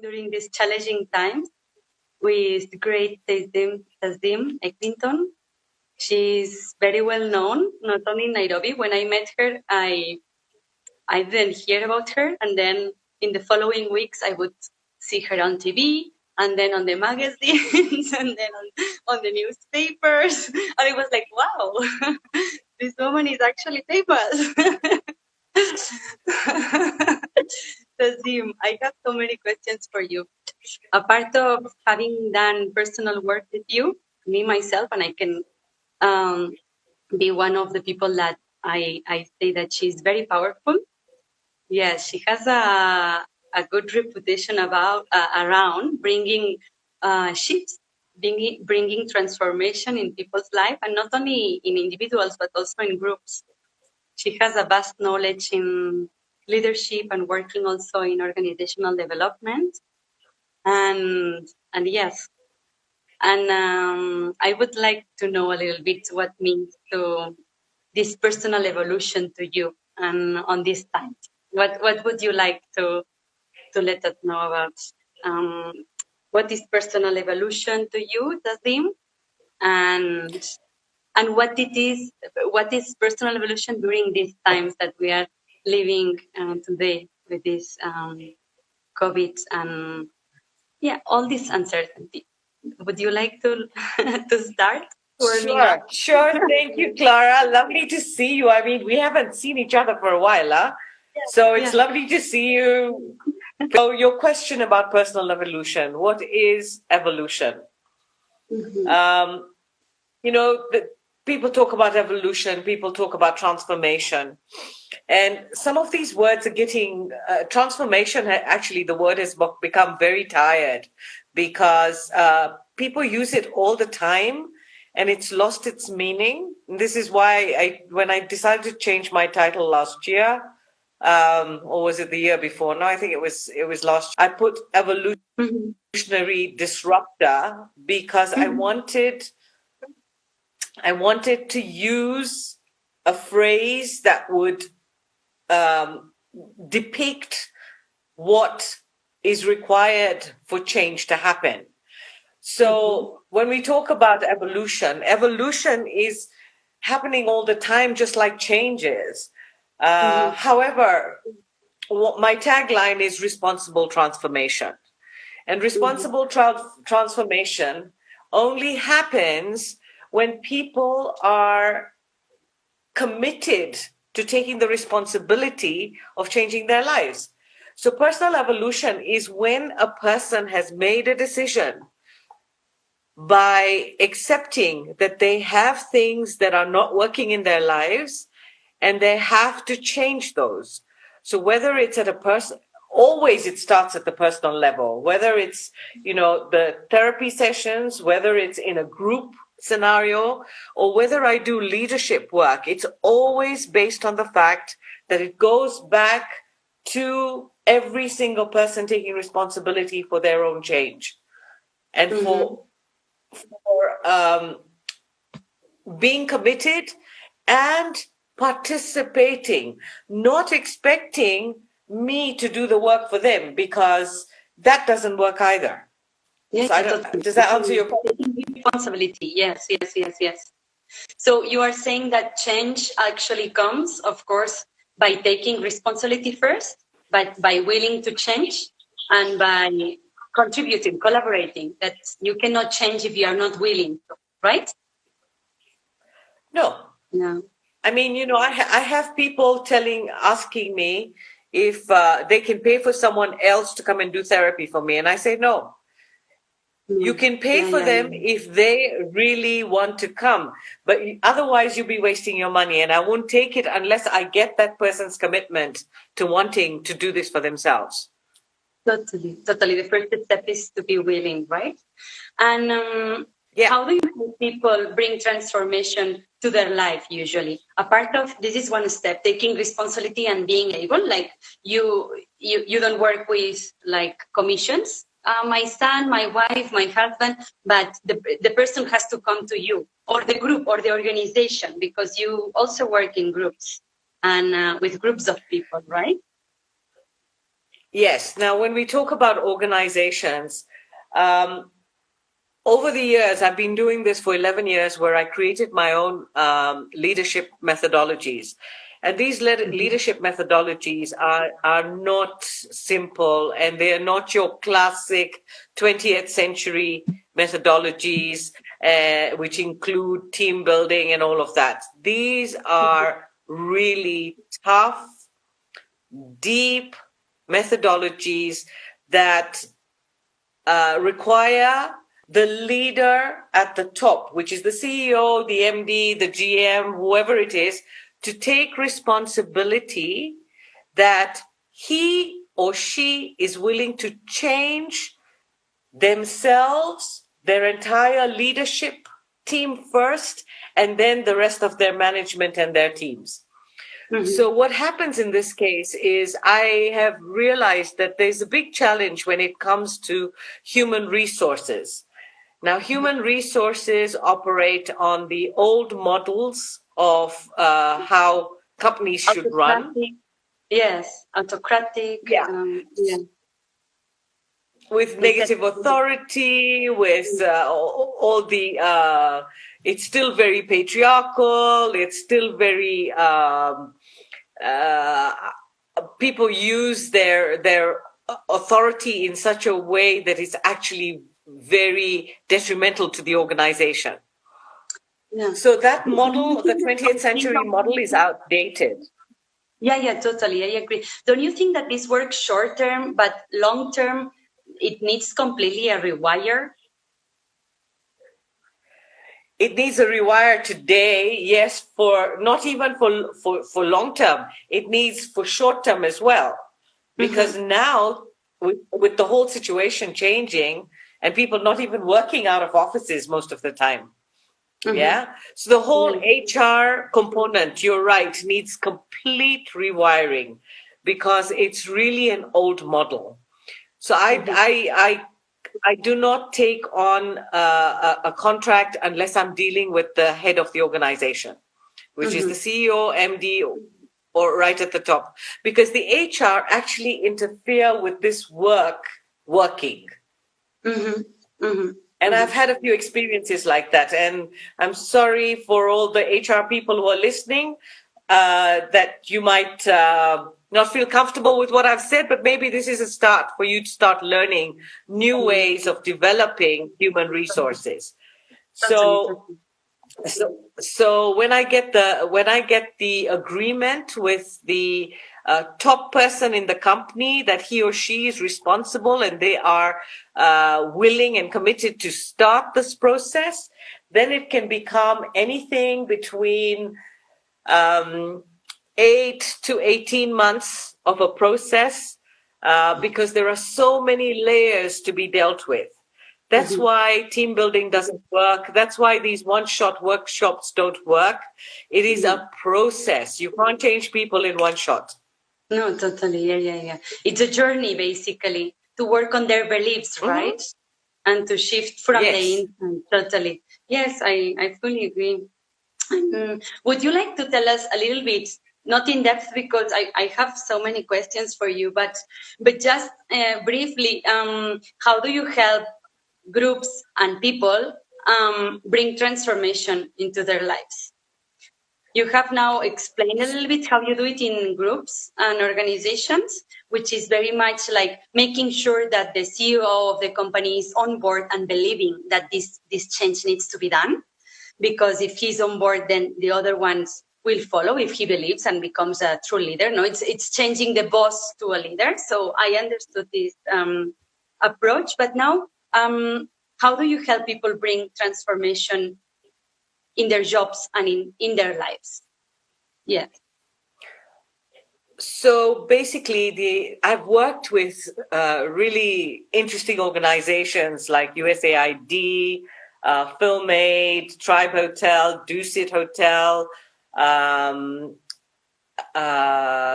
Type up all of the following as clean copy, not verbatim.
during these challenging times with great Tazim Elkington. She's very well known, not only in Nairobi. When I met her, I didn't hear about her, and then in the following weeks, I would see her on TV, and then on the magazines, and then on the newspapers, and it was like, wow, this woman is actually famous. Tazim, I have so many questions for you. A part of having done personal work with you, me myself, and I can be one of the people that I say that she's very powerful. Yes, she has a good reputation around bringing shifts, bringing transformation in people's life, and not only in individuals but also in groups. She has a vast knowledge in leadership and working also in organizational development, and yes, and I would like to know a little bit what means to this personal evolution to you and on this time. What would you like to let us know about? What is personal evolution to you, Tazim? And what is personal evolution during these times that we are living today with this COVID and all this uncertainty? Would you like to to start? Sure. Thank you, Clara. Lovely to see you. I mean, we haven't seen each other for a while, huh? So it's lovely to see you. So your question about personal evolution, what is evolution? Mm-hmm. People talk about evolution, people talk about transformation. And some of these words are getting, transformation, actually the word has become very tired because people use it all the time and it's lost its meaning. And this is why when I decided to change my title last year, or was it the year before? No, I think it was last year. I put evolutionary disruptor because I wanted to use a phrase that would depict what is required for change to happen. So when we talk about evolution is happening all the time, just like change is. However, my tagline is responsible transformation. And responsible transformation only happens when people are committed to taking the responsibility of changing their lives. So personal evolution is when a person has made a decision by accepting that they have things that are not working in their lives and they have to change those. So whether it's at a person, always it starts at the personal level, whether it's, the therapy sessions, whether it's in a group scenario, or whether I do leadership work, it's always based on the fact that it goes back to every single person taking responsibility for their own change and for being committed and participating, not expecting me to do the work for them, because that doesn't work either. Yes, so does that answer your question? Responsibility, yes. So you are saying that change actually comes, of course, by taking responsibility first, but by willing to change and by contributing, collaborating, that you cannot change if you are not willing to, right? No. I mean, I have people asking me if they can pay for someone else to come and do therapy for me. And I say, no. You can pay for them if they really want to come. But otherwise, you'll be wasting your money. And I won't take it unless I get that person's commitment to wanting to do this for themselves. Totally. The first step is to be willing, right? And how do you help people bring transformation to their life usually? A part of this is one step, taking responsibility and being able, like you don't work with like commissions, my son, my wife, my husband, but the person has to come to you or the group or the organization, because you also work in groups and with groups of people, right? Yes. Now, when we talk about organizations, um, over the years, I've been doing this for 11 years, where I created my own leadership methodologies. And these leadership methodologies are not simple, and they are not your classic 20th century methodologies, which include team building and all of that. These are really tough, deep methodologies that require the leader at the top, which is the CEO, the MD, the GM, whoever it is, to take responsibility that he or she is willing to change themselves, their entire leadership team first, and then the rest of their management and their teams. So what happens in this case is I have realized that there's a big challenge when it comes to human resources. Now, human resources operate on the old models of how companies should run. Yes, autocratic. Yeah. Yeah. With negative authority, with all the, it's still very patriarchal, it's still very, people use their authority in such a way that is actually very detrimental to the organization. Yeah. So that model, the 20th century model, is outdated. Yeah, totally. I agree. Don't you think that this works short term, but long term, it needs completely a rewire? It needs a rewire today, yes, for not even for long term. It needs for short term as well. Because now, with the whole situation changing and people not even working out of offices most of the time, yeah. So the whole HR component, you're right, needs complete rewiring, because it's really an old model. So I do not take on a contract unless I'm dealing with the head of the organization, which is the CEO, MD, or right at the top, because the HR actually interfere with this working. And I've had a few experiences like that. And I'm sorry for all the HR people who are listening, that you might not feel comfortable with what I've said, but maybe this is a start for you to start learning new ways of developing human resources. So when I get the agreement with the top person in the company that he or she is responsible and they are willing and committed to start this process, then it can become anything between 8 to 18 months of a process, because there are so many layers to be dealt with. That's why team building doesn't work. That's why these one-shot workshops don't work. It is a process. You can't change people in one shot. No, totally. Yeah. It's a journey, basically, to work on their beliefs, right? And to shift from the inside. Totally. Yes, I fully agree. Would you like to tell us a little bit, not in depth because I have so many questions for you, but just briefly, how do you help groups and people bring transformation into their lives? You have now explained a little bit how you do it in groups and organizations, which is very much like making sure that the CEO of the company is on board and believing that this change needs to be done. Because if he's on board, then the other ones will follow if he believes and becomes a true leader. No, it's changing the boss to a leader. So I understood this approach. But now, how do you help people bring transformation in their jobs and in their lives? Yeah. So basically, I've worked with really interesting organizations like USAID, Film Aid, Tribe Hotel, Dusit Hotel,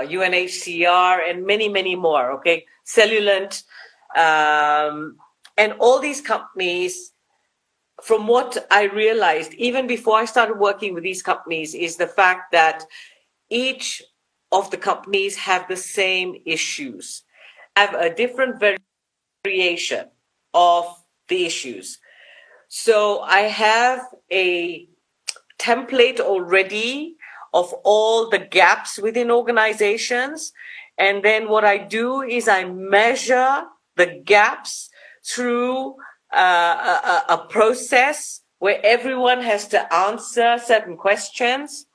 UNHCR, and many, many more, okay? Cellulant. And all these companies, from what I realized, even before I started working with these companies, is the fact that each of the companies have the same issues. have a different variation of the issues. So I have a template already of all the gaps within organizations. And then what I do is I measure the gaps through a process where everyone has to answer certain questions,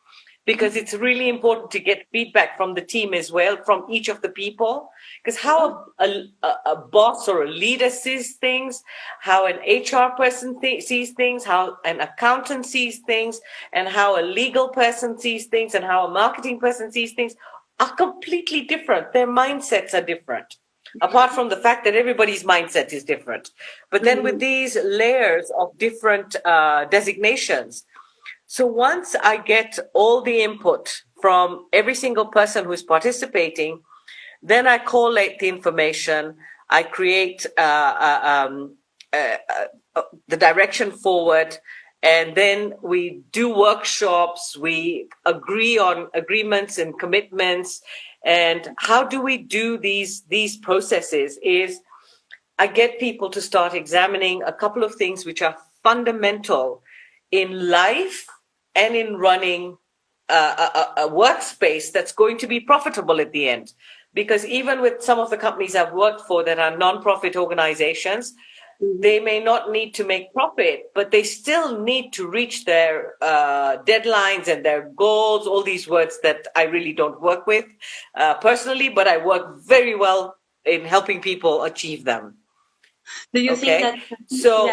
because it's really important to get feedback from the team as well, from each of the people. Because how a boss or a leader sees things, how an HR person sees things, how an accountant sees things, and how a legal person sees things, and how a marketing person sees things are completely different. Their mindsets are different, apart from the fact that everybody's mindset is different. But then with these layers of different designations, so once I get all the input from every single person who's participating, then I collate the information, I create the direction forward, and then we do workshops, we agree on agreements and commitments. And how do we do these processes is I get people to start examining a couple of things which are fundamental in life and in running a workspace that's going to be profitable at the end. Because even with some of the companies I've worked for that are non-profit organizations, they may not need to make profit, but they still need to reach their deadlines and their goals, all these words that I really don't work with personally, but I work very well in helping people achieve them. Do you think that, so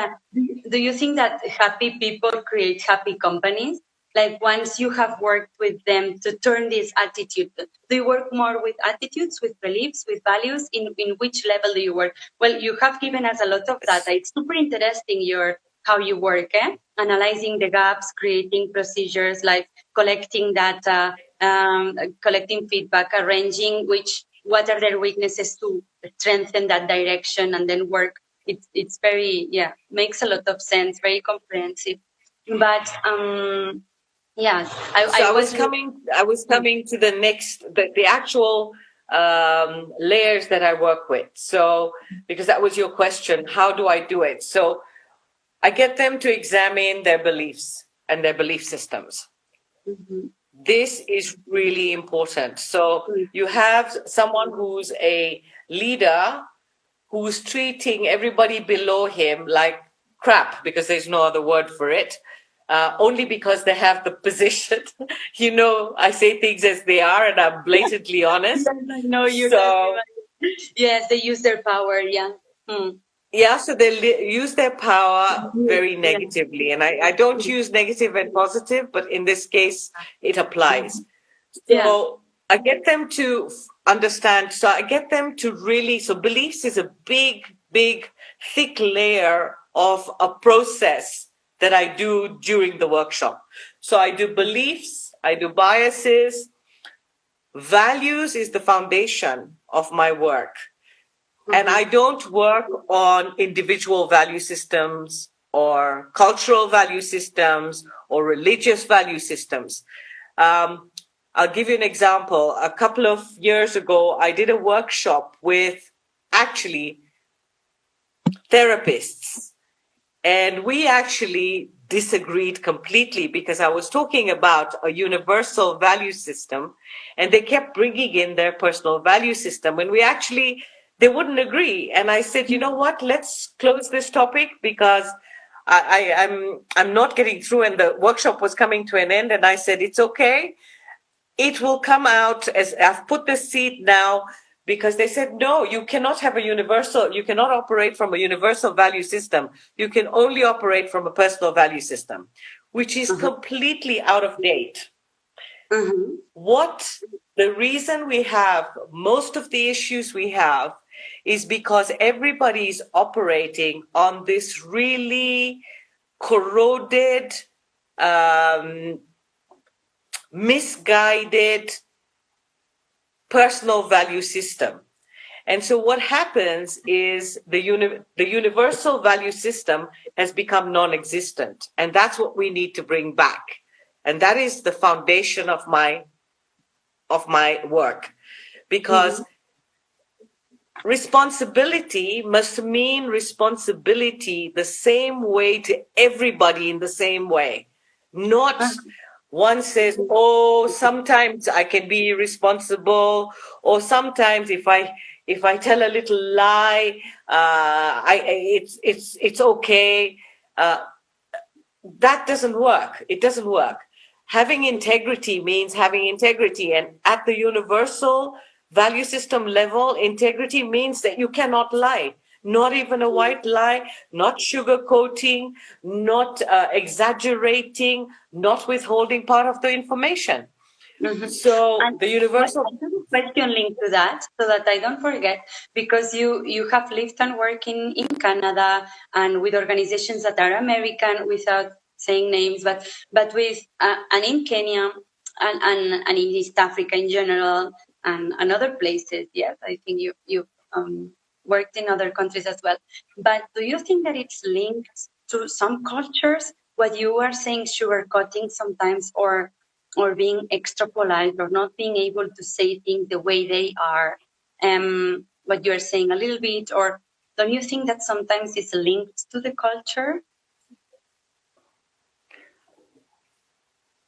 do you think that happy people create happy companies? Like once you have worked with them to turn this attitude, do you work more with attitudes, with beliefs, with values? In which level do you work? Well, you have given us a lot of data. It's super interesting how you work, analyzing the gaps, creating procedures, like collecting data, collecting feedback, arranging what are their weaknesses to strengthen that direction, and then work. It's very, makes a lot of sense, very comprehensive. But yes, I was coming to the next, the actual layers that I work with. So, because that was your question, how do I do it? So I get them to examine their beliefs and their belief systems. This is really important. So you have someone who's a leader who's treating everybody below him like crap, because there's no other word for it, only because they have the position. I say things as they are, and I'm blatantly honest. No, yes, they use their power, Yeah, so they use their power very negatively. And I don't use negative and positive, but in this case, it applies. So I get them to understand. So I get them to really, so beliefs is a big, big, thick layer of a process that I do during the workshop. So I do beliefs, I do biases. Values is the foundation of my work. And I don't work on individual value systems or cultural value systems or religious value systems. I'll give you an example. A couple of years ago, I did a workshop with actually therapists. And we actually disagreed completely, because I was talking about a universal value system and they kept bringing in their personal value system. And they wouldn't agree. And I said, you know what, let's close this topic, because I'm not getting through, and the workshop was coming to an end. And I said, it's okay. It will come out as I've put the seed now, because they said, no, you cannot operate from a universal value system. You can only operate from a personal value system, which is completely out of date. The reason we have most of the issues we have is because everybody's operating on this really corroded, misguided personal value system. And so what happens is the universal value system has become non-existent. And that's what we need to bring back. And that is the foundation of my work. Because responsibility must mean responsibility the same way to everybody in the same way. Not one says, oh, sometimes I can be responsible, or sometimes if I tell a little lie, it's okay. That doesn't work. It doesn't work. Having integrity means having integrity. And at the universal value system level, integrity means that you cannot lie. Not even a white lie, not sugarcoating, not exaggerating, not withholding part of the information. So And the universal. I have a question linked to that, so that I don't forget, because you have lived and worked in Canada and with organizations that are American, without saying names, but with and in Kenya and in East Africa in general and other places. Yes, I think you worked in other countries as well. But do you think that it's linked to some cultures? What you are saying, sugarcoating sometimes, or being extra polite, or not being able to say things the way they are, what you're saying a little bit, or don't you think that sometimes it's linked to the culture?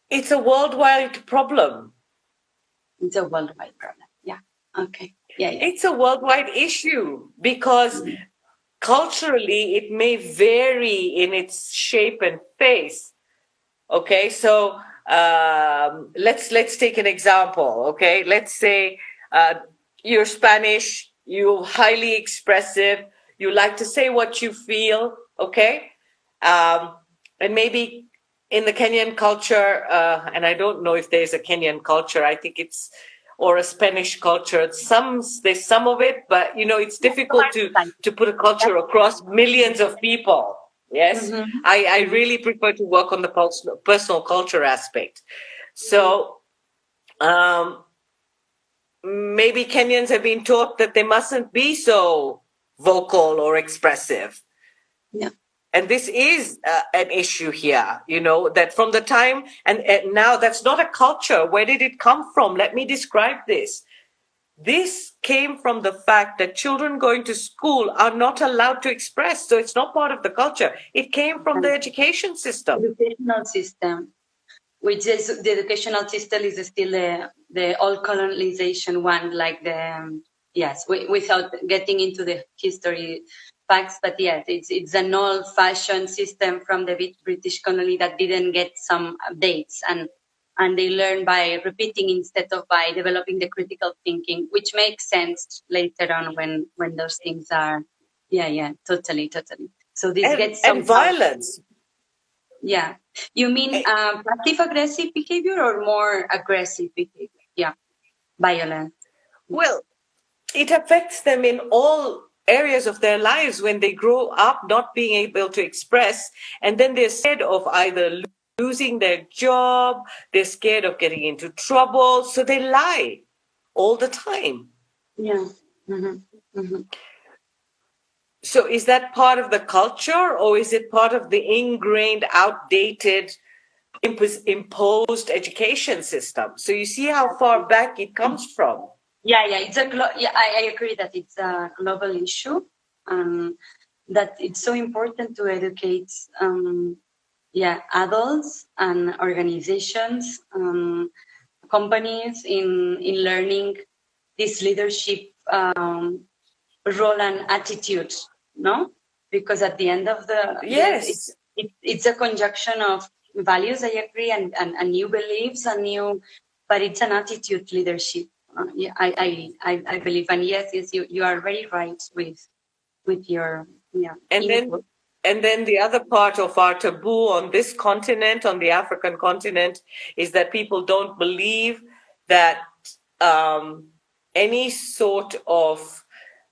It's a worldwide problem. It's a worldwide problem. Yeah. Okay. Yeah. It's a worldwide issue because culturally it may vary in its shape and face. Okay, so let's take an example. Okay, let's say you're Spanish, you're highly expressive, you like to say what you feel. Okay, and maybe in the Kenyan culture, and I don't know if there's a Kenyan culture. I think it's or a Spanish culture. There's some of it, but it's difficult to put a culture across millions of people. Yes, I really prefer to work on the personal culture aspect. So maybe Kenyans have been taught that they mustn't be so vocal or expressive. Yeah. And this is an issue here, that from the time, and now that's not a culture. Where did it come from? Let me describe this. This came from the fact that children going to school are not allowed to express. So it's not part of the culture. It came from the education system. Educational system, which is the educational system is still the old colonization one, like yes, without getting into the history facts, but yes, it's an old-fashioned system from the British colony that didn't get some updates, and they learn by repeating instead of by developing the critical thinking, which makes sense later on when those things are, totally. So this gets some violence. Yeah. You mean passive-aggressive behavior or more aggressive behavior? Yeah. Violence. Well, it affects them in all areas of their lives when they grow up not being able to express, and then they're scared of either losing their job, they're scared of getting into trouble, so they lie all the time. Yeah. So is that part of the culture, or is it part of the ingrained, outdated, imposed education system? So you see how far back it comes from. Yeah, it's I agree that it's a global issue, that it's so important to educate adults and organizations, companies in learning this leadership role and attitude, no? Because at the end of the yes, it's a conjunction of values, I agree, and new beliefs and new, but it's an attitude leadership. I believe, and yes, you are very right with your And then the other part of our taboo on this continent, on the African continent, is that people don't believe that any sort of,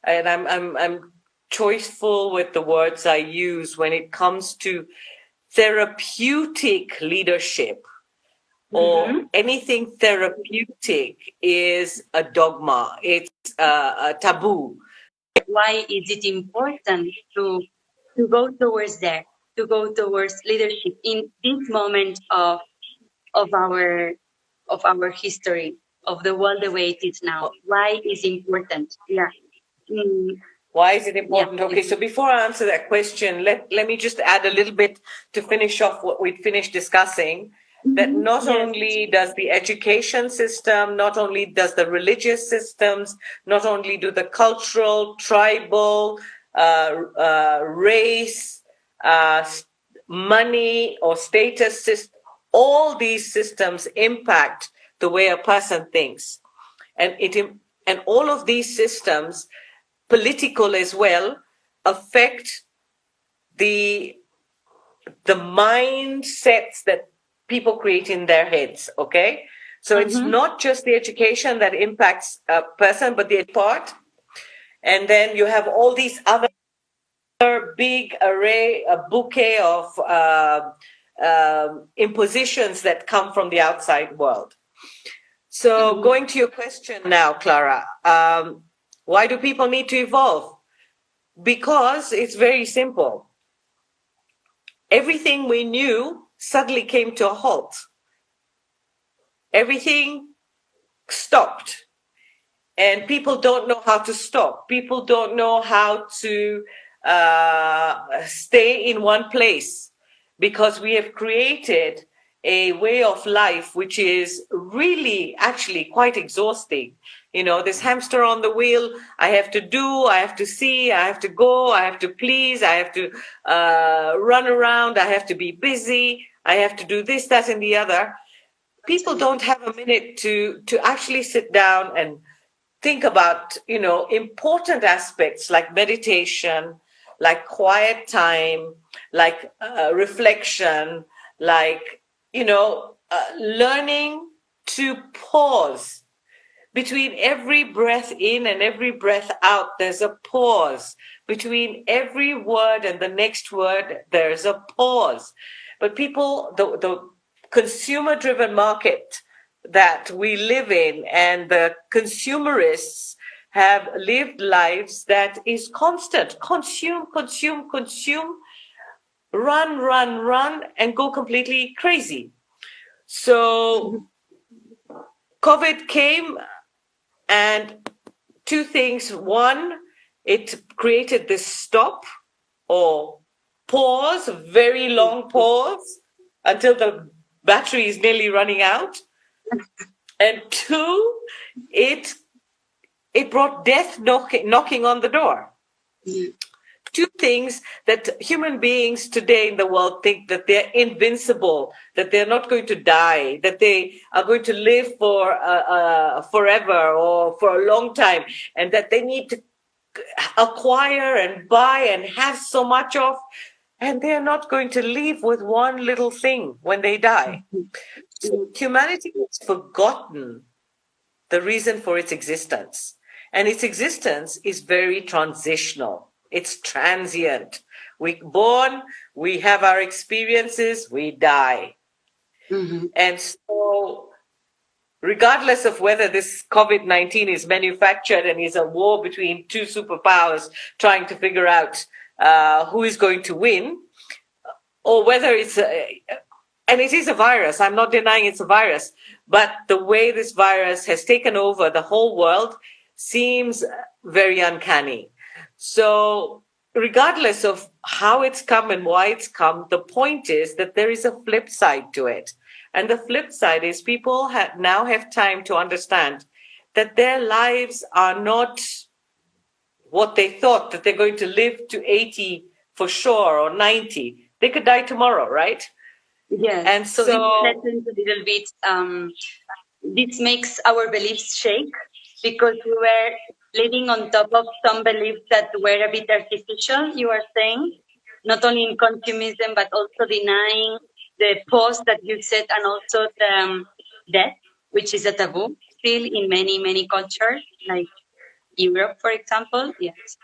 and I'm choiceful with the words I use when it comes to therapeutic leadership or anything therapeutic is a dogma. It's a taboo. Why is it important to go towards there, to go towards leadership in this moment of our history, of the world the way it is now? Why is important? Yeah. Why is it important? Okay, so before I answer that question, let me just add a little bit to finish off what we'd finished discussing. That not only does the education system, not only does the religious systems, not only do the cultural, tribal, race, money or status system, all these systems impact the way a person thinks. And all of these systems, political as well, affect the mindsets that people create in their heads. Okay, so it's not just the education that impacts a person, but the part. And then you have all these other big array, a bouquet of impositions that come from the outside world. So going to your question now, Clara, why do people need to evolve? Because it's very simple. Everything we knew suddenly came to a halt. Everything stopped. And people don't know how to stop. People don't know how to stay in one place, because we have created a way of life which is really actually quite exhausting. You know, this hamster on the wheel, I have to do, I have to see, I have to go, I have to please, I have to run around, I have to be busy, I have to do this, that, and the other. People don't have a minute to actually sit down and think about, you know, important aspects like meditation, like quiet time, like reflection, like, you know, learning to pause. Between every breath in and every breath out, there's a pause. Between every word and the next word, there's a pause. But people, the consumer-driven market that we live in and the consumerists have lived lives that is constant. Consume, consume, consume, run, run, run, and go completely crazy. So COVID came, and two things. One, it created this stop or pause, very long pause until the battery is nearly running out. And two, it brought death knocking on the door. Two things that human beings today in the world think that they're invincible, that they're not going to die, that they are going to live for forever or for a long time, and that they need to acquire and buy and have so much of, and they're not going to leave with one little thing when they die. So humanity has forgotten the reason for its existence, and its existence is very transitional. It's transient. We're born, we have our experiences, we die. And so, regardless of whether this COVID-19 is manufactured and is a war between two superpowers trying to figure out who is going to win, or whether it's and it is a virus, I'm not denying it's a virus, but the way this virus has taken over the whole world seems very uncanny. So regardless of how it's come and why it's come, the point is that there is a flip side to it. And the flip side is people now have time to understand that their lives are not what they thought, that they're going to live to 80 for sure or 90. They could die tomorrow, right? Yes. And so this lessens a little bit. This makes our beliefs shake, because we were living on top of some beliefs that were a bit artificial, you are saying, not only in consumerism, but also denying the pause that you said, and also the death, which is a taboo still in many, many cultures, like Europe, for example. Yes.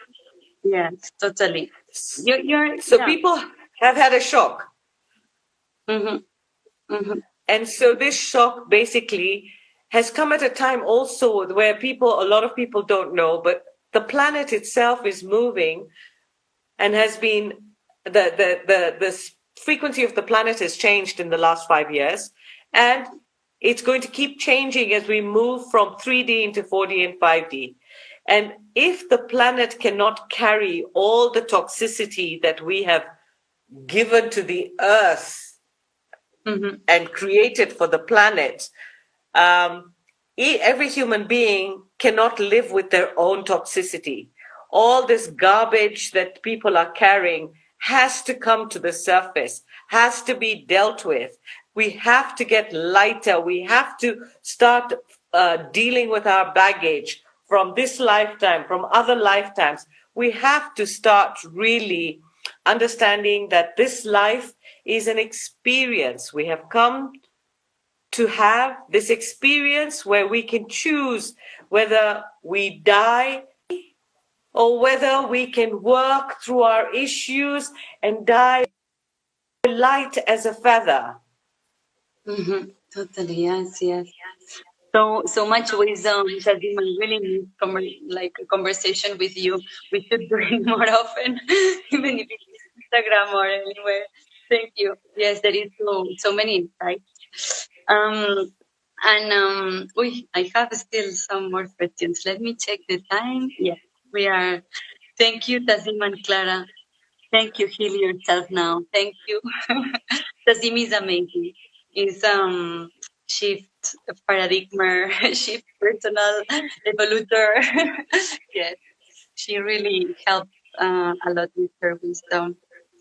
Yes, totally. People have had a shock. And so this shock basically has come at a time also where a lot of people don't know, but the planet itself is moving and has been, the frequency of the planet has changed in the last 5 years, and it's going to keep changing as we move from 3D into 4D and 5D. And if the planet cannot carry all the toxicity that we have given to the earth and created for the planet, every human being cannot live with their own toxicity. All this garbage that people are carrying has to come to the surface, has to be dealt with. We have to get lighter. We have to start dealing with our baggage from this lifetime, from other lifetimes. We have to start really understanding that this life is an experience. We have come to have this experience where we can choose whether we die or whether we can work through our issues and die light as a feather. Totally, yes. So much wisdom, Tazim. I really need like a conversation with you. We should do it more often, even if it's Instagram or anywhere. Thank you. Yes, there is so many insights. I have still some more questions. Let me check the time. Yes, we are. Thank you, Tazim and Clara. Thank you. Heal yourself now. Thank you. Tazim is amazing. Is shift paradigm, shift personal evolutor. Yes, she really helped a lot with her wisdom,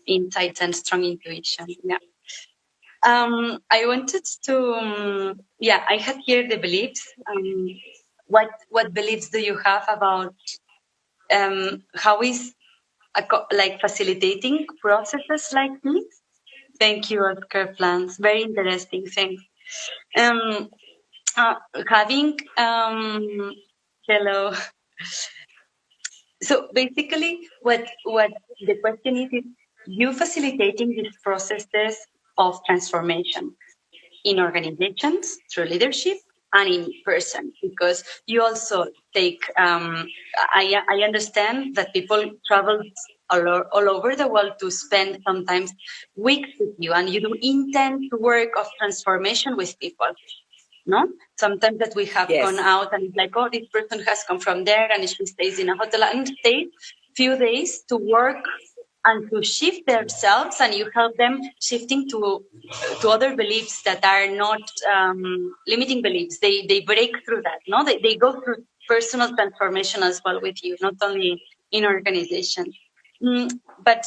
insights, and strong intuition. Yeah. I wanted to. I had here the beliefs. What beliefs do you have about how is like facilitating processes like this? Thank you, Oscar Plans. Very interesting. Thanks. Um, Having hello. So basically, what the question is you facilitating these processes of transformation in organizations through leadership and in person, because you also take. I understand that people travel all over the world to spend sometimes weeks with you, and you do intense work of transformation with people. No, sometimes that we have gone out and it's like, oh, this person has come from there and she stays in a hotel and stays few days to work and to shift themselves, and you help them shifting to other beliefs that are not limiting beliefs. They break through that. No, they go through personal transformation as well with you, not only in organization. But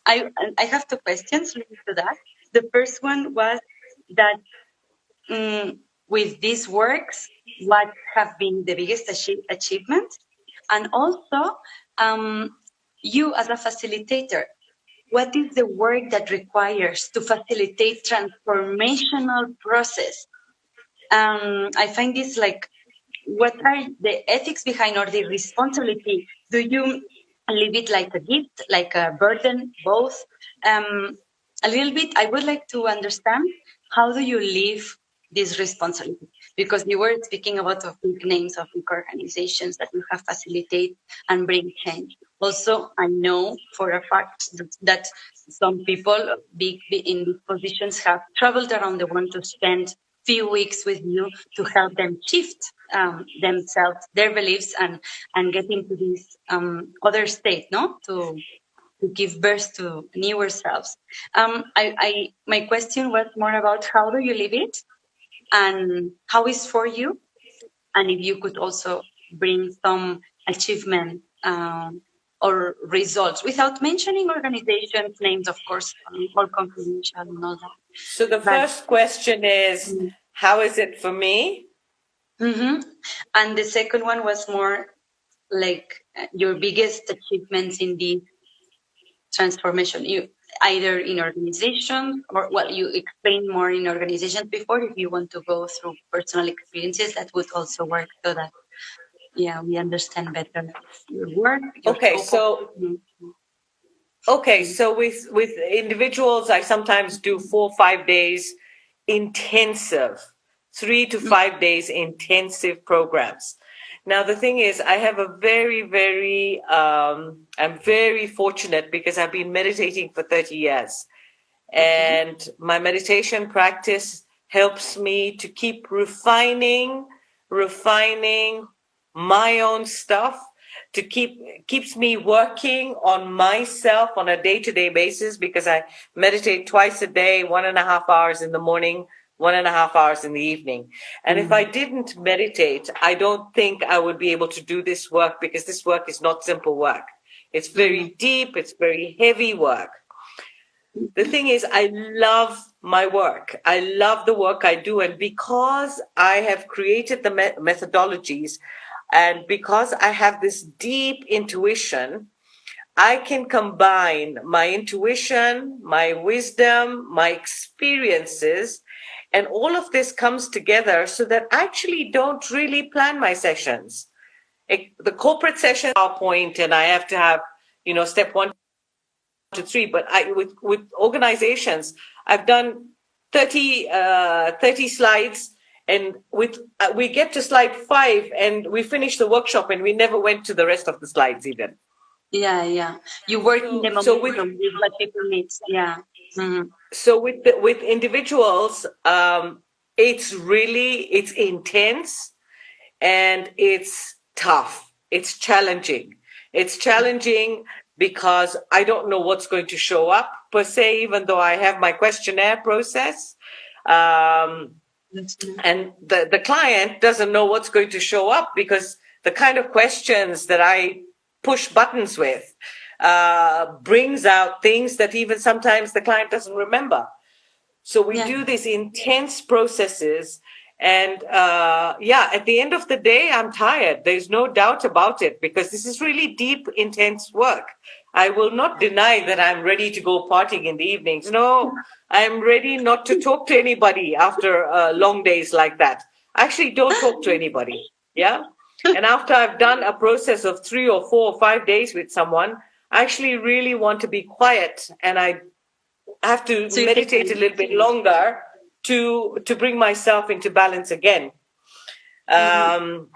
I have two questions related to that. The first one was that with these works, what have been the biggest achievements? And also, you as a facilitator, what is the work that requires to facilitate transformational process? I find this like, what are the ethics behind or the responsibility? Do you leave it like a gift, like a burden, both? A little bit, I would like to understand, how do you live this responsibility? Because you were speaking about of big names of big organizations that you have facilitate and bring change. Also, I know for a fact that some people big in big positions have traveled around the world to spend few weeks with you to help them shift themselves, their beliefs, and get into this other state, no, to give birth to newer selves. My question was more about how do you live it and how is for you, and if you could also bring some achievement or results without mentioning organizations names, of course, all confidential and all that. So the first question is, how is it for me? And the second one was more like your biggest achievements in the transformation, you either in organizations or, well, you explained more in organizations before. If you want to go through personal experiences, that would also work, so that we understand better your work, your so with individuals, I sometimes do 4 or 5 days intensive, 3 to 5 days intensive programs. Now, the thing is, I have a very, I'm very fortunate because I've been meditating for 30 years. And my meditation practice helps me to keep refining my own stuff, to keeps me working on myself on a day-to-day basis, because I meditate twice a day, 1.5 hours in the morning, 1.5 hours in the evening. And if I didn't meditate, I don't think I would be able to do this work, because this work is not simple work. It's very deep, it's very heavy work. The thing is, I love my work. I love the work I do. And because I have created the methodologies, and because I have this deep intuition, I can combine my intuition, my wisdom, my experiences, and all of this comes together so that I actually don't really plan my sessions. The corporate session, PowerPoint, and I have to have, step 1 to 3. But with organizations, I've done 30 slides, and we get to slide 5 and we finish the workshop and we never went to the rest of the slides even. Yeah. You work in the momentum with what people need. Yeah. So with individuals, it's intense and it's tough. It's challenging. It's challenging because I don't know what's going to show up per se, even though I have my questionnaire process. And the client doesn't know what's going to show up, because the kind of questions that I push buttons with brings out things that even sometimes the client doesn't remember. So we do these intense processes, and at the end of the day, I'm tired. There's no doubt about it, because this is really deep, intense work. I will not deny that I'm ready to go partying in the evenings. No, I'm ready not to talk to anybody after long days like that. I actually don't talk to anybody. Yeah. And after I've done a process of 3 or 4 or 5 days with someone, I actually really want to be quiet, and I have to meditate a little bit longer to bring myself into balance again. And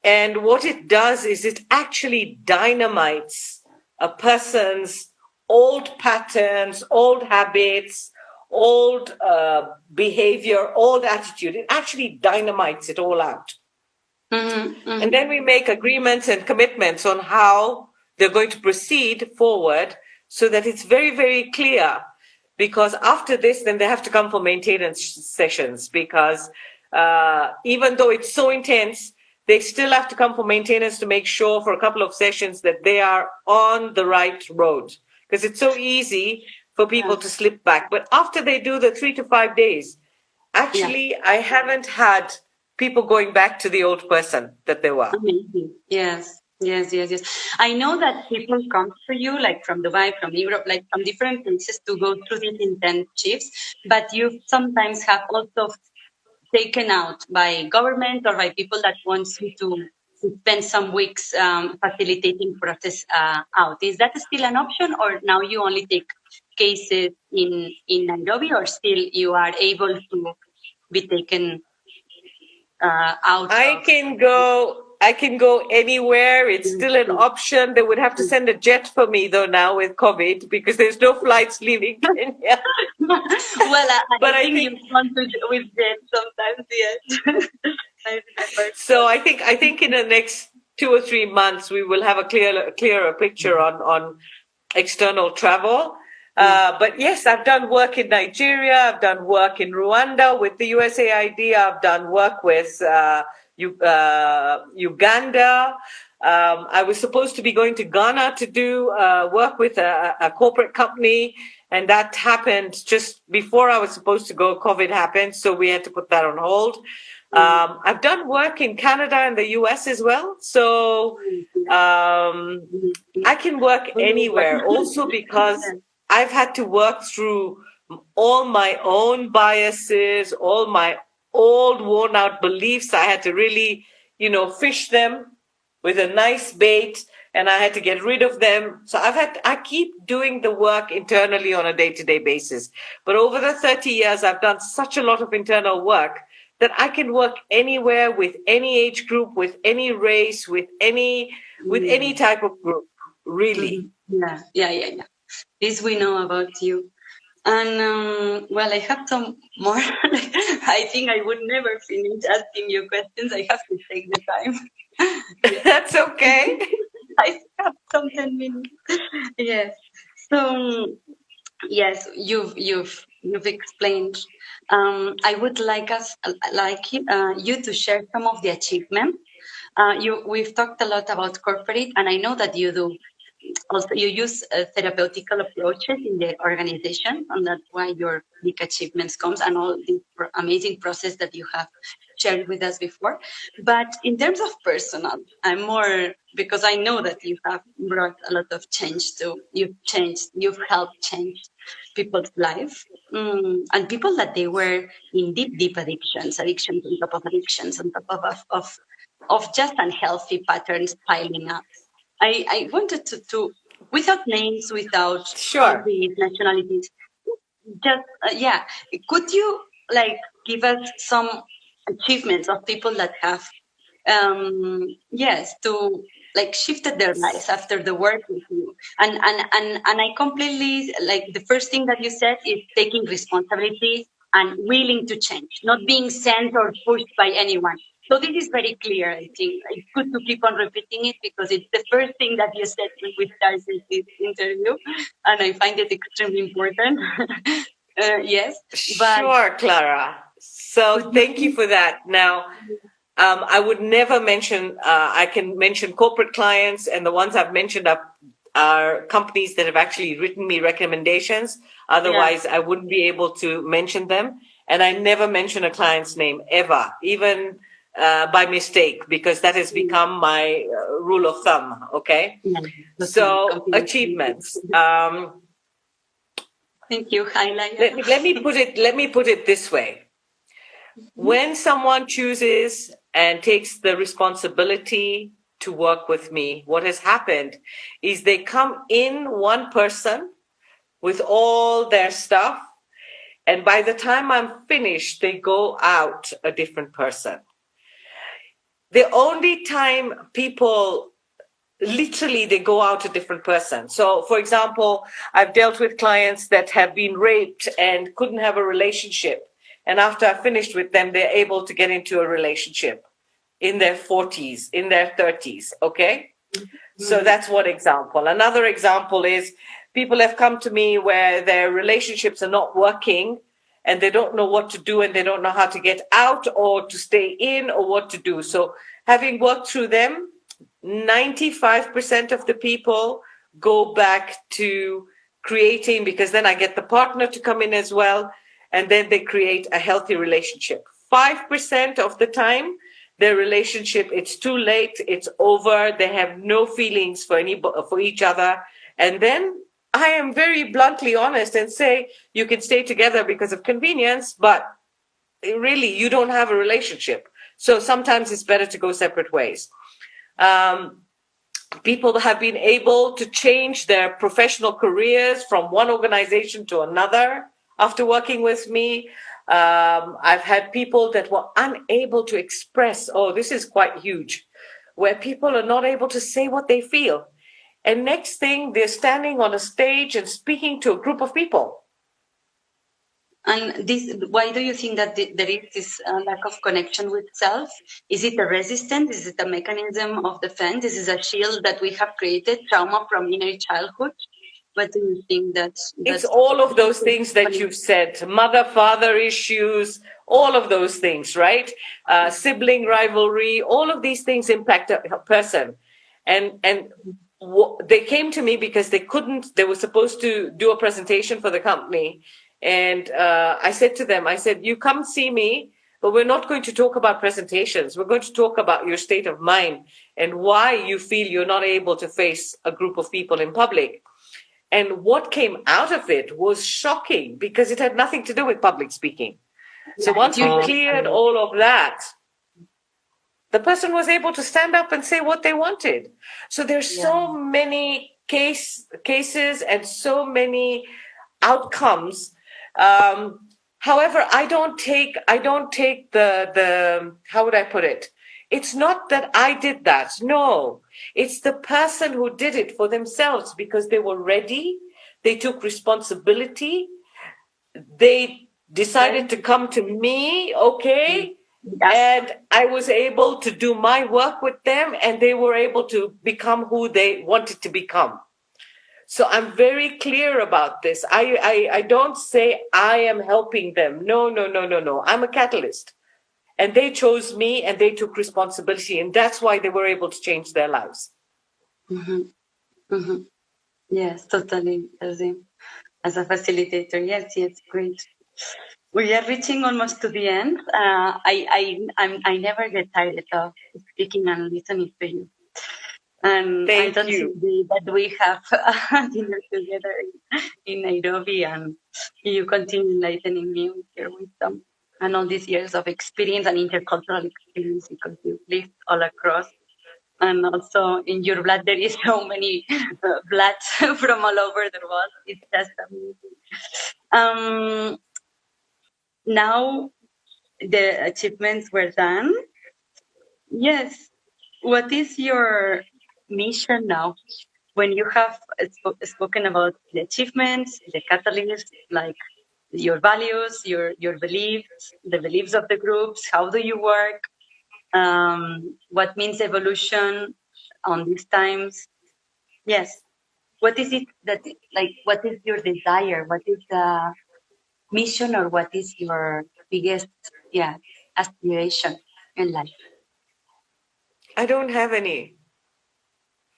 what it does is it actually dynamites a person's old patterns, old habits, old behavior, old attitude. It actually dynamites it all out. And then we make agreements and commitments on how they're going to proceed forward, so that it's very, very clear. Because after this, then they have to come for maintenance sessions, because even though it's so intense, they still have to come for maintenance to make sure for a couple of sessions that they are on the right road. Because it's so easy for people to slip back. But after they do the 3 to 5 days, actually, I haven't had people going back to the old person that they were. Amazing. Yes. I know that people come to you, like from Dubai, from Europe, like from different places, to go through these internships, but you sometimes have also taken out by government or by people that wants you to spend some weeks facilitating process out. Is that still an option, or now you only take cases in Nairobi, or still you are able to be taken out? I can go anywhere. It's still an option. They would have to send a jet for me though now with COVID, because there's no flights leaving Kenya. Well, but I think you want to with jet sometimes, yes. I remember. So I think in the next 2 or 3 months we will have a clearer picture on external travel. But yes, I've done work in Nigeria. I've done work in Rwanda with the USAID. I've done work with Uganda. I was supposed to be going to Ghana to do work with a corporate company, and that happened just before I was supposed to go. COVID happened, so we had to put that on hold. I've done work in Canada and the US as well, so I can work anywhere. Also because I've had to work through all my own biases, all my old worn out beliefs. I had to really, fish them with a nice bait, and I had to get rid of them. So I keep doing the work internally on a day-to-day basis. But over the 30 years, I've done such a lot of internal work that I can work anywhere, with any age group, with any race, with any type of group, really. Yeah. This we know about you. And well, I have some more. I think I would never finish asking you questions. I have to take the time. That's okay. I have something mean. Yes. So yes, you've explained. I would like you to share some of the achievements. We've talked a lot about corporate, and I know that you do. Also, you use therapeutical approaches in the organization, and that's why your big achievements comes and all the amazing process that you have shared with us before. But in terms of personal, I'm more because I know that you have brought a lot of change to. You've helped change people's life, and people that they were in deep addictions on top of addictions, on top of just unhealthy patterns piling up. I wanted to without names, without Sure. countries, nationalities, just yeah. Could you like give us some achievements of people that have yes to like shifted their lives after the work with you and I completely like the first thing that you said is taking responsibility and willing to change, not being sent or pushed by anyone. So this is very clear. I think it's good to keep on repeating it because it's the first thing that you said when we started this interview, and I find it extremely important. Yes, but Sure, Clara. could So you thank you please? for that. Now, I would never mention, I can mention corporate clients, and the ones I've mentioned are companies that have actually written me recommendations. Yeah. Otherwise, I wouldn't be able to mention them. And I never mention a client's name ever, even by mistake, because that has become my rule of thumb. Okay. Yeah, totally So confidentiality. achievements. Thank you, highlight. Let me put it this way. When someone chooses and takes the responsibility to work with me, what has happened is they come in one person with all their stuff, and by the time I'm finished, they go out a different person. The only time people literally they go out a different person. So for example, I've dealt with clients that have been raped and couldn't have a relationship, and after I finished with them, they're able to get into a relationship in their 40s, in their 30s. Okay. So that's one example. Another example is people have come to me where their relationships are not working and they don't know what to do and they don't know how to get out or to stay in or what to do. So having worked through them, 95% of the people go back to creating, because then I get the partner to come in as well, and then they create a healthy relationship. 5% of the time, their relationship, it's too late, it's over, they have no feelings for each other. And then I am very bluntly honest and say, you can stay together because of convenience, but really you don't have a relationship. So sometimes it's better to go separate ways. People have been able to change their professional careers from one organization to another after working with me. I've had people that were unable to express, oh, this is quite huge, where people are not able to say what they feel. And next thing, they're standing on a stage and speaking to a group of people. And this, why do you think that there is this lack of connection with self? Is it a resistance? Is it a mechanism of defense? Is it a shield that we have created, trauma from inner childhood? What do you think It's that's all of those things that you've said, mother, father issues, all of those things, right? Sibling rivalry, all of these things impact a person. And they came to me because they were supposed to do a presentation for the company. And I said to them, I said, you come see me, but we're not going to talk about presentations. We're going to talk about your state of mind and why you feel you're not able to face a group of people in public. And what came out of it was shocking because it had nothing to do with public speaking. So once we cleared all of that, the person was able to stand up and say what they wanted. So there's so many cases and so many outcomes. However, I don't take the how would I put it? It's not that I did that. No, it's the person who did it for themselves because they were ready. They took responsibility. They decided to come to me. Okay. Yes. And I was able to do my work with them, and they were able to become who they wanted to become. So I'm very clear about this. I don't say I am helping them. No, no, no, no, no. I'm a catalyst. And they chose me and they took responsibility. And that's why they were able to change their lives. Mm-hmm. Mm-hmm. Yes, totally, Tazim. As a facilitator, yes, great. We are reaching almost to the end. I never get tired of speaking and listening to you. And I Thank don't see you. that we have dinner together in Nairobi, and you continue enlightening me with your wisdom and all these years of experience and intercultural experience, because you lived all across. And also in your blood, there is so many bloods from all over the world. It's just amazing. Now the achievements were done. Yes. What is your mission now? When you have spoken about the achievements, the catalysts, like your values, your beliefs, the beliefs of the groups, how do you work? What means evolution on these times? Yes. What is it that, like, what is your desire? What is the mission, or what is your biggest, yeah, aspiration in life? I don't have any.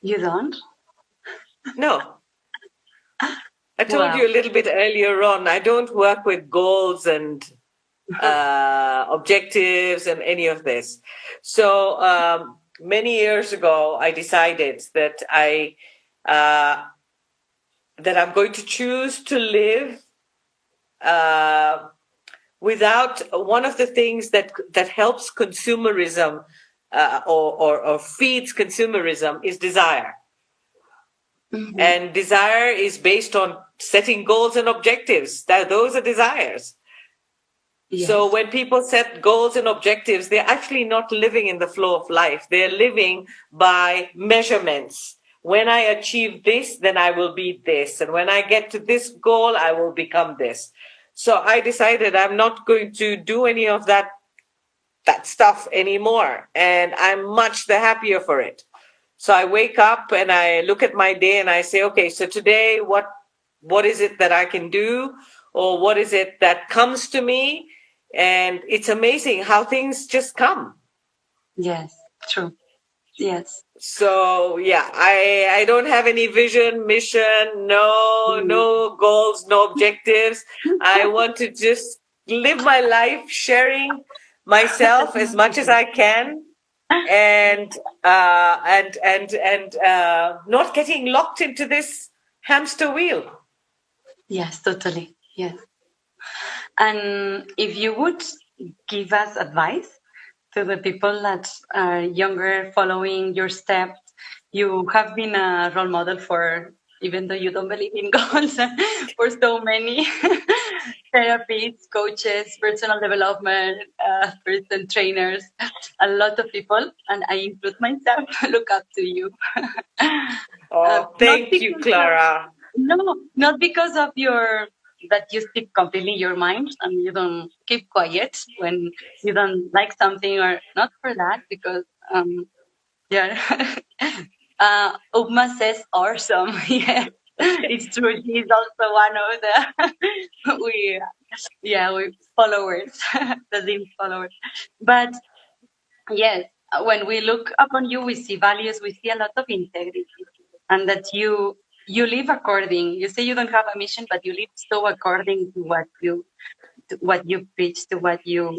You don't? No. I told Wow. you a little bit earlier on, I don't work with goals and objectives and any of this. So many years ago, I decided that that I'm going to choose to live without one of the things that helps consumerism or feeds consumerism is desire. Mm-hmm. And desire is based on setting goals and objectives. Those are desires. Yes. So when people set goals and objectives, they're actually not living in the flow of life. They're living by measurements. When I achieve this, then I will be this. And when I get to this goal, I will become this. So I decided I'm not going to do any of that stuff anymore. And I'm much the happier for it. So I wake up and I look at my day and I say, okay, so today, what is it that I can do? Or what is it that comes to me? And it's amazing how things just come. Yes, true. Yes. So yeah, I don't have any vision, mission, no goals, no objectives. I want to just live my life sharing myself as much as I can, and not getting locked into this hamster wheel. Yes, totally. Yes. And if you would give us advice to the people that are younger, following your steps, you have been a role model for, even though you don't believe in goals, for so many therapists, coaches, personal development, person trainers, a lot of people, and I include myself, look up to you. Oh, Not thank you, because of, Clara. no, not because of your, that you speak completely your mind and you don't keep quiet when you don't like something, or not for that, because yeah. Uma says awesome. Yes, it's true. She's also one of the we followers, the Zim followers. But yes, when we look upon you, we see values, we see a lot of integrity, and that you live according. You say you don't have a mission, but you live so according to what you preach, to what you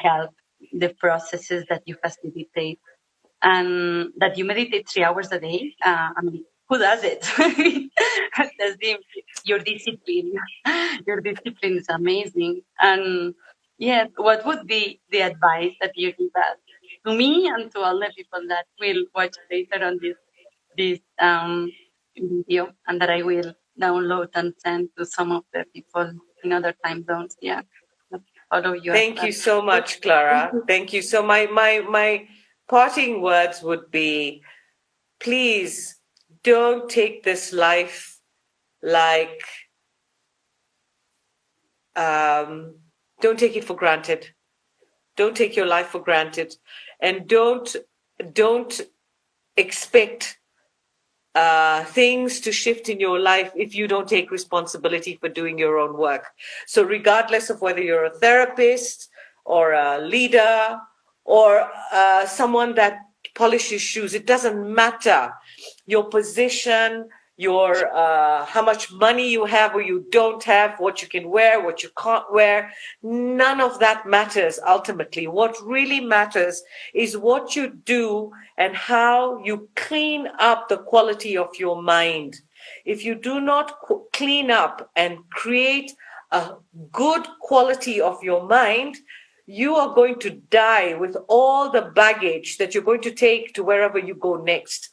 help, the processes that you facilitate, and that you meditate 3 hours a day. I mean, who does it? That's your discipline. Your discipline is amazing. And yeah, what would be the advice that you give us to me and to all the people that will watch later on this video, and that I will download and send to some of the people in other time zones? Yeah, that follow you as Thank well. you so much, Thank Clara. you. Thank you. So my parting words would be, please don't take this life like don't take it for granted. Don't take your life for granted, and don't expect things to shift in your life if you don't take responsibility for doing your own work. So regardless of whether you're a therapist or a leader or someone that polishes shoes, it doesn't matter your position, your how much money you have or you don't have, what you can wear, what you can't wear. None of that matters ultimately. What really matters is what you do and how you clean up the quality of your mind. If you do not clean up and create a good quality of your mind, you are going to die with all the baggage that you're going to take to wherever you go next.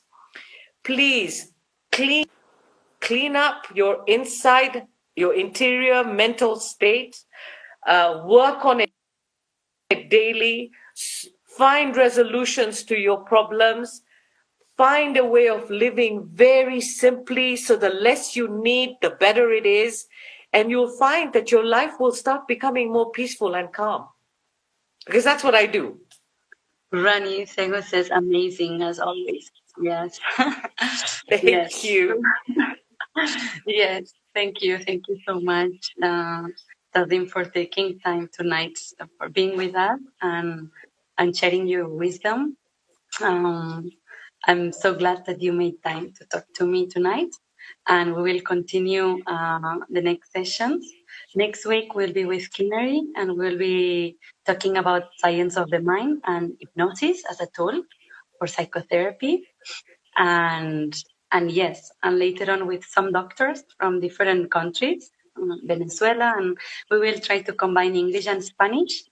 Please clean up your inside, your interior mental state, work on it daily, find resolutions to your problems, find a way of living very simply, so the less you need, the better it is. And you'll find that your life will start becoming more peaceful and calm. Because that's what I do. Rani Sego says amazing as always. Yes. Thank Yes. you. Yes. Thank you. Thank you so much, Tazim, for taking time tonight, for being with us and sharing your wisdom. I'm so glad that you made time to talk to me tonight, and we will continue the next sessions. Next week we'll be with Kinnary, and we'll be talking about science of the mind and hypnosis as a tool for psychotherapy, and yes, and later on with some doctors from different countries, Venezuela, and we will try to combine English and Spanish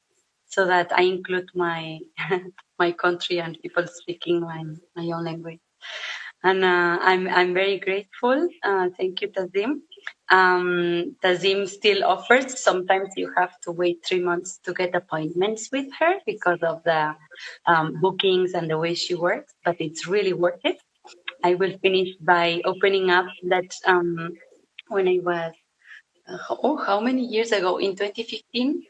so that I include my my country and people speaking my own language. And I'm very grateful. Thank you, Tazim. Tazim still offers. Sometimes you have to wait 3 months to get appointments with her because of the bookings and the way she works, but it's really worth it. I will finish by opening up that when I was, how many years ago? In 2015,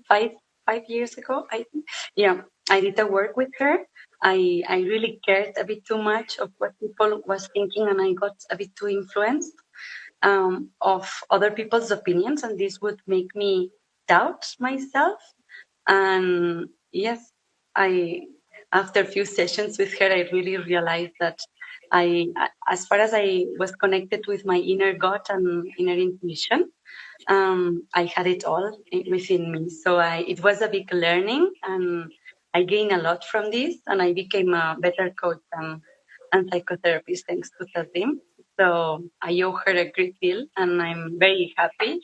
five years ago, I think. Yeah, I did a work with her. I really cared a bit too much of what people was thinking, and I got a bit too influenced of other people's opinions, and this would make me doubt myself. And yes, I after a few sessions with her, I really realized that as far as I was connected with my inner God and inner intuition, I had it all within me. So it was a big learning, and I gained a lot from this, and I became a better coach and psychotherapist thanks to Tazim. So I owe her a great deal, and I'm very happy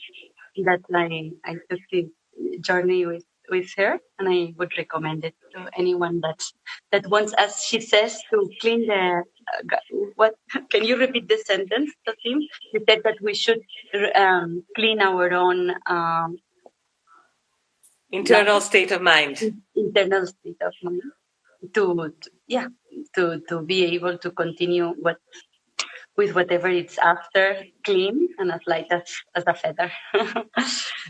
that I took this journey with her, and I would recommend it to anyone that wants, as she says, to clean the. What can you repeat the sentence, Tasim? You said that we should clean our own Internal state of mind. internal state of mind to be able to continue with whatever it's after, clean and as light as a feather.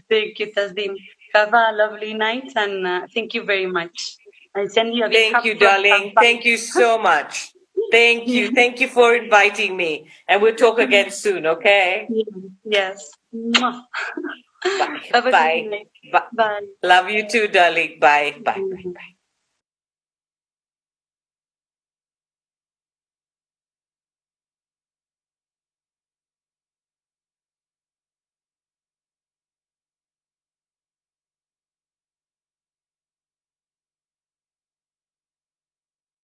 Thank you, Tasdim. Have a lovely night, and thank you very much. I send you a big Thank hug you, from darling. Kampala. Thank you so much. Thank you. Thank you for inviting me. And we'll talk again soon, okay? Yes. Mwah. Bye. Have a good Bye. night. Bye. Bye. Love you too, darling. Bye. Bye. Bye. Bye.